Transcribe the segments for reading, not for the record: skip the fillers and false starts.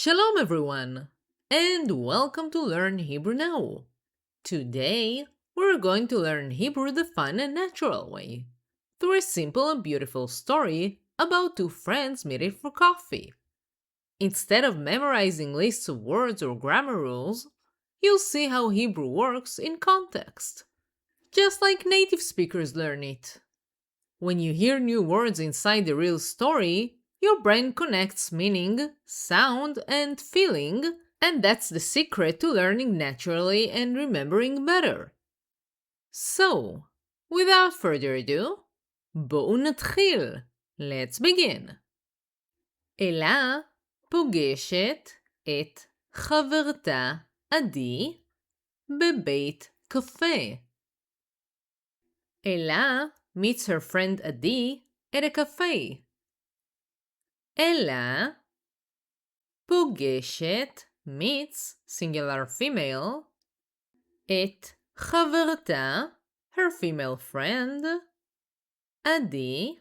Shalom everyone, and welcome to Learn Hebrew Now. Today, we're going to learn Hebrew the fun and natural way, through a simple and beautiful story about two friends meeting for coffee. Instead of memorizing lists of words or grammar rules, you'll see how Hebrew works in context, just like native speakers learn it. When you hear new words inside the real story, your brain connects meaning, sound, and feeling, and that's the secret to learning naturally and remembering better. So, without further ado, בואו נתחיל. Let's begin. אלה פוגשת את חברתה עדי בבית קפה. אלה meets her friend Adi at a cafe. Ella פוגשת meets singular female את חברתה her female friend Adi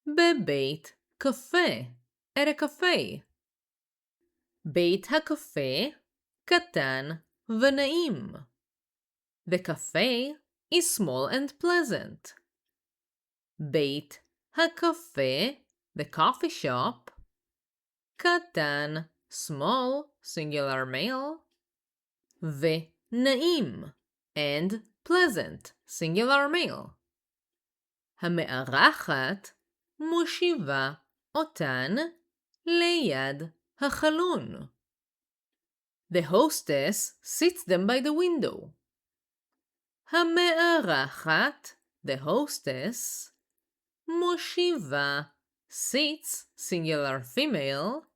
בבית קפה at a cafe. בית הקפה קטן ונעים. The cafe is small and pleasant. בית הקפה, the coffee shop, קטן, small, singular male, ונעים, and pleasant, singular male. המארחת מושיבה אותן ליד החלון. The hostess sits them by the window. המארחת, the hostess, מושיבה, sits, singular female,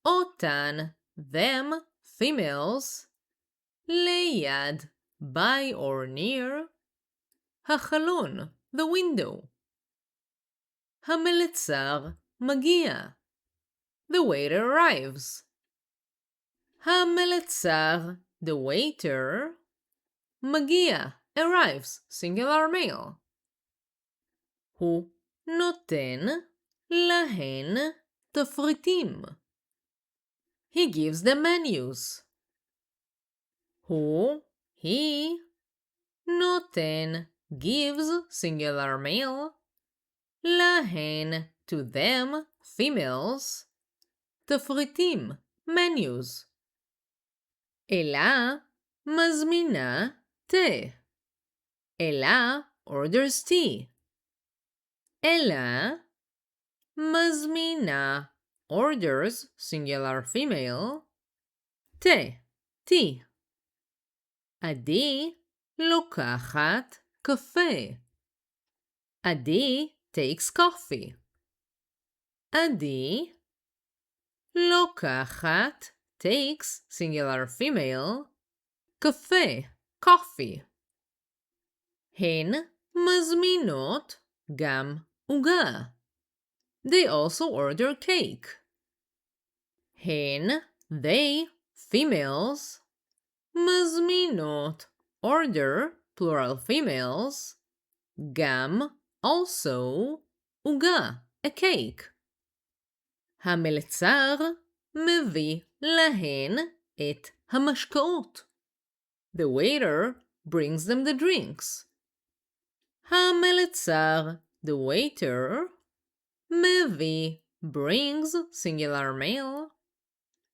אותן, them, females, ליד, by or near, החלון, the window. המלצר מגיע. The waiter arrives. המלצר, the waiter, מגיע, arrives, singular male. הוא נותן להן תפריטים. He gives them menus. הוא, he, נותן, gives, singular male, להן, to them, females, תפריטים, menus. אלה מזמינה תה. אלה orders tea. אלה מזמינה orders singular female תה, tea. עדי לוקחת קפה. עדי takes coffee. עדי לוקחת takes singular female קפה, coffee. הן מזמינות גם עוגה. They also order cake. הן, they, females, מזמינות, order, plural females, גם, also, עוגה, a cake. המלצר מביא להן את המשקאות. The waiter brings them the drinks. המלצר, the waiter, מביא, brings, singular male,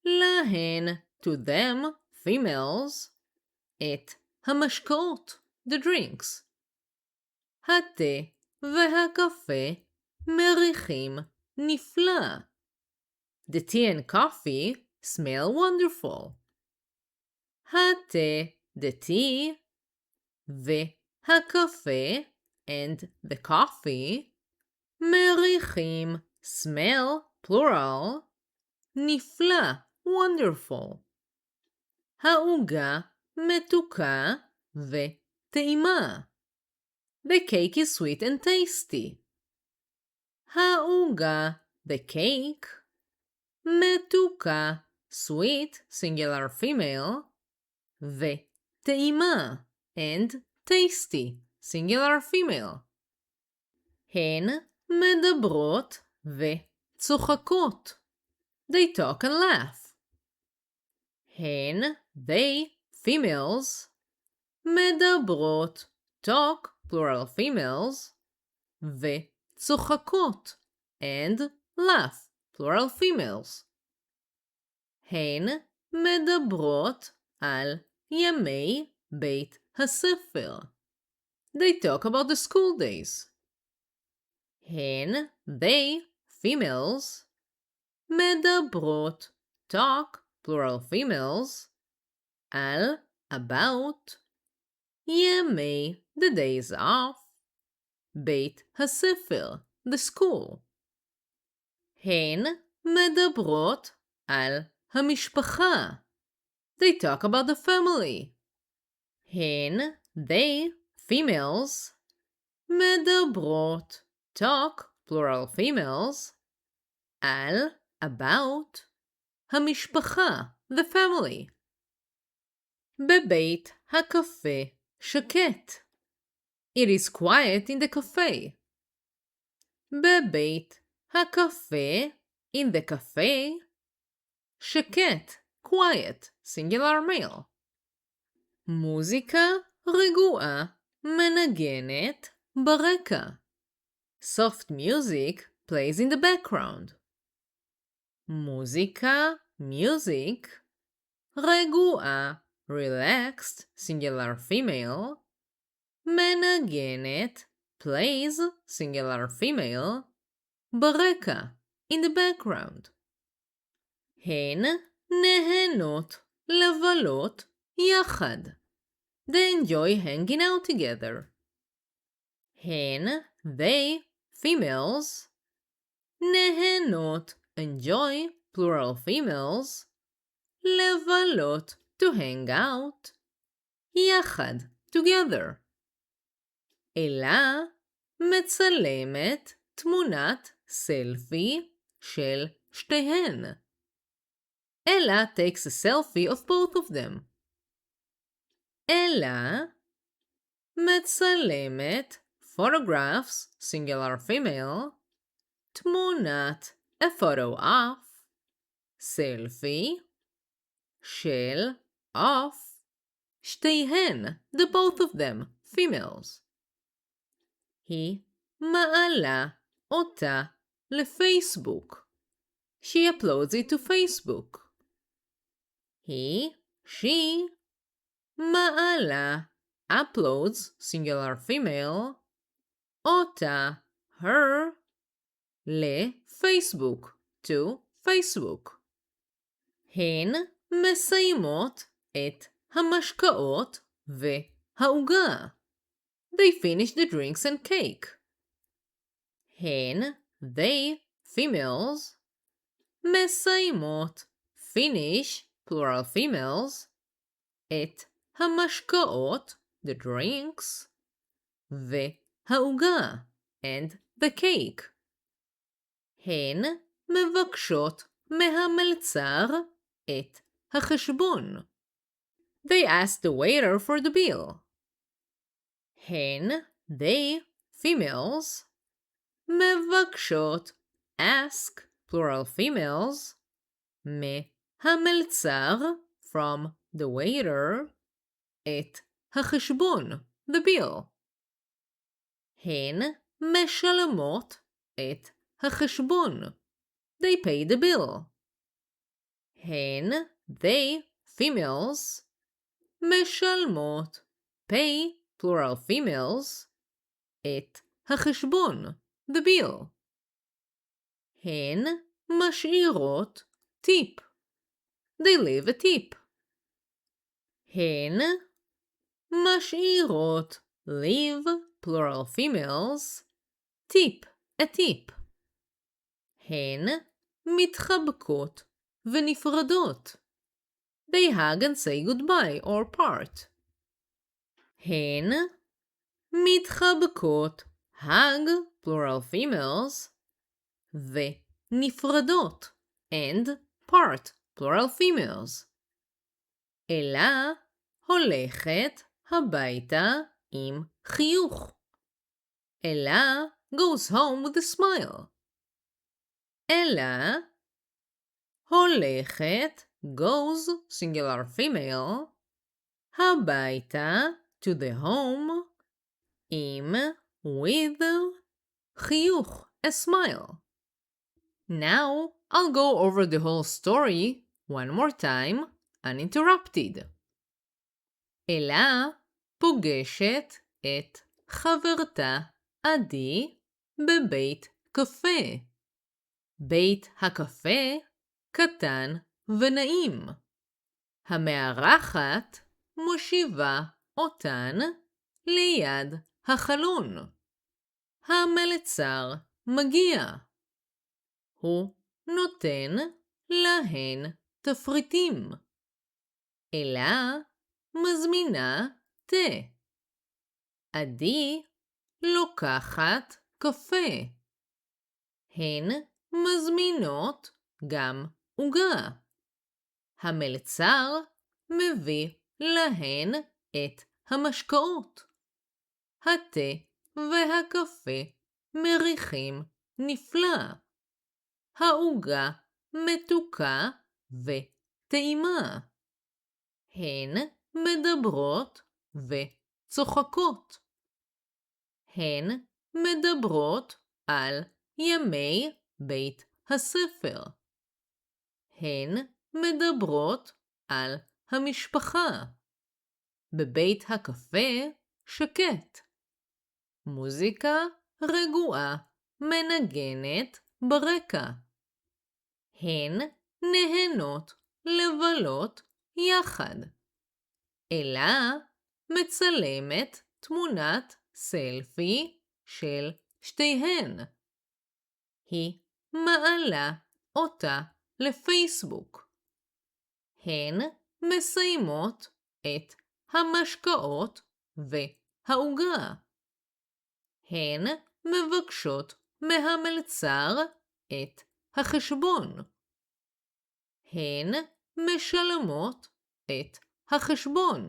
להן, to them, females, את המשקאות, the drinks. התה והקפה מריחים נפלא. The tea and coffee smell wonderful. התה, the tea, והקפה, and the coffee, מריחים, smell, plural, נפלא, wonderful. העוגה מתוקה וטעימה. The cake is sweet and tasty. העוגה, the cake, מתוקה, sweet, singular female, וטעימה, and tasty, singular female. הן מדברות וצוחקות. They talk and laugh. הן, they, females, מדברות, talk, plural females, וצוחקות, and laugh, plural females. הן מדברות על ימי בית הספר. They talk about the school days. הן, they, females, מדברות, talk, plural females, על, about, ימי, the days of, בית הספר, the school. הן מדברות על המשפחה. They talk about the family. הן, they, females, מדברות, talk, plural females, על, about, המשפחה, the family. בבית הקפה שקט. It is quiet in the cafe. בבית הקפה, in the cafe, שקט, quiet, singular male. מוזיקה רגועה מנגנת ברקע. Soft music plays in the background. מוזיקה, music, רגועה, relaxed, singular female, מנגנת, plays, singular female, ברקע, in the background. הן נהנות לבלות יחד. They enjoy hanging out together. הן, they, females, נהנות, enjoy, plural females, לבלות, to hang out, יחד, together. אלה מצלמת תמונת סלפי של שתיהן. אלה takes a selfie of both of them. אלה מצלמת photographs, singular female, תמונת, a photo of, selfie, של, of, שתיהן, the both of them, females. היא מעלה אותה לפייסבוק. She uploads it to Facebook. היא, she, מעלה, uploads, singular female, אותה, her, לפייסבוק, to Facebook. הן מסיימות את המשקאות והעוגה. They finish the drinks and cake. הן, they, females, מסיימות, finish, plural females, את המשקאות, the drinks, והעוגה, and the cake. הן מבקשות מהמלצר את החשבון. They ask the waiter for the bill. הן, they, females, מבקשות, ask, plural females, מהמלצר, from the waiter, את החשבון, the bill. הן משלמות את החשבון. They pay the bill. הן, they, females, משלמות, pay, plural females, את החשבון, the bill. הן משאירות טיפ. They leave a tip. הן משאירות, leave, plural females, טיפ, a tip. הן מתחבקות ונפרדות. They hug and say goodbye or part. הן מתחבקות, hug, plural females, ונפרדות, and part, plural females. אלה הולכת הביתה עם חיוך. אלה goes home with a smile. אלה הולכת, goes, singular female, הביתה, to the home, עם, with, חיוך, a smile. Now, I'll go over the whole story one more time, uninterrupted. אלה פוגשת את חברתה עדי בבית קפה. בית הקפה קטן ונעים. המארחת מושיבה אותן ליד החלון. המלצר מגיע. הוא נותן להן תפריטים. אלה מזמינה תה. עדי לוקחת קפה. הן מזמינות גם עוגה. המלצר מביא להן את המשקאות. התה והקפה מריחים נפלא. העוגה מתוקה וטעימה. הן מדברות וצוחקות. הן מדברות על ימי בית הספר. הן מדברות על המשפחה. בבית הקפה שקט. מוזיקה רגועה מנגנת ברקע. הן נהנות לבלות יחד. אלה מצלמת תמונת סלפי של שתיהן. היא מעלה אותה לפייסבוק. הן מסיימות את המשקאות והעוגה. הן מבקשות מהמלצר את החשבון. הן משלמות את החשבון.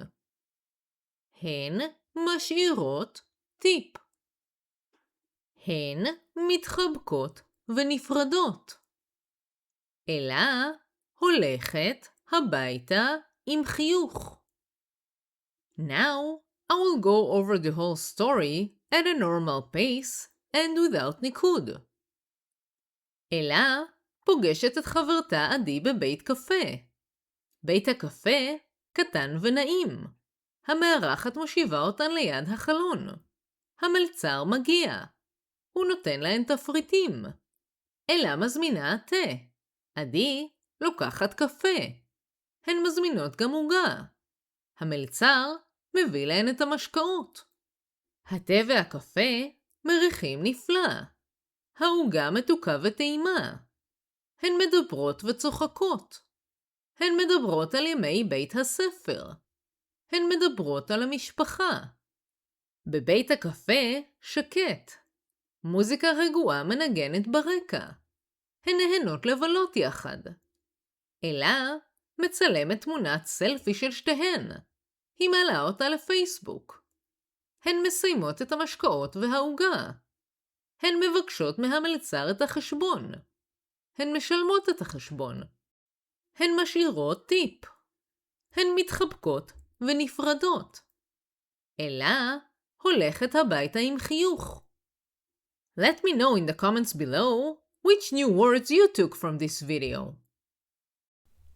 הן משאירות טיפ. הן מתחבקות ונפרדות. אלה הולכת הביתה עם חיוך. Now, I will go over the whole story at a normal pace and without nikkud. אלה פוגשת את חברתה עדי בבית קפה. בית הקפה קטן ונעים. המארחת מושיבה אותן ליד החלון. המלצר מגיע. הוא נותן להן תפריטים. אלה מזמינה תה. עדי לוקחת קפה. הן מזמינות גם עוגה. המלצר מביא להן את המשקאות. התה והקפה מריחים נפלא. העוגה מתוקה וטעימה. הן מדברות וצוחקות. הן מדברות על ימי בית הספר. הן מדברות על המשפחה. בבית הקפה שקט. מוזיקה רגועה מנגנת ברקע. הן נהנות לבלות יחד. אלה מצלמת תמונת סלפי של שתיהן. היא מעלה אותה לפייסבוק. הן מסיימות את המשקאות והעוגה. הן מבקשות מהמלצר את החשבון. הן משלמות את החשבון. הן משאירות טיפ. הן מתחבקות ונפרדות. אלה הולכת הביתה עם חיוך. Let me know in the comments below which new words you took from this video.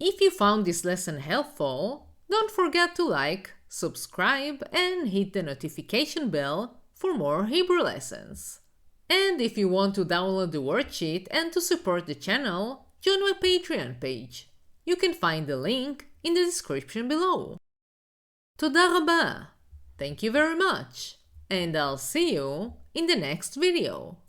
If you found this lesson helpful, don't forget to like, subscribe, and hit the notification bell for more Hebrew lessons. And if you want to download the worksheet and to support the channel, join my Patreon page. You can find the link in the description below. תודה רבה. Thank you very much. And I'll see you in the next video.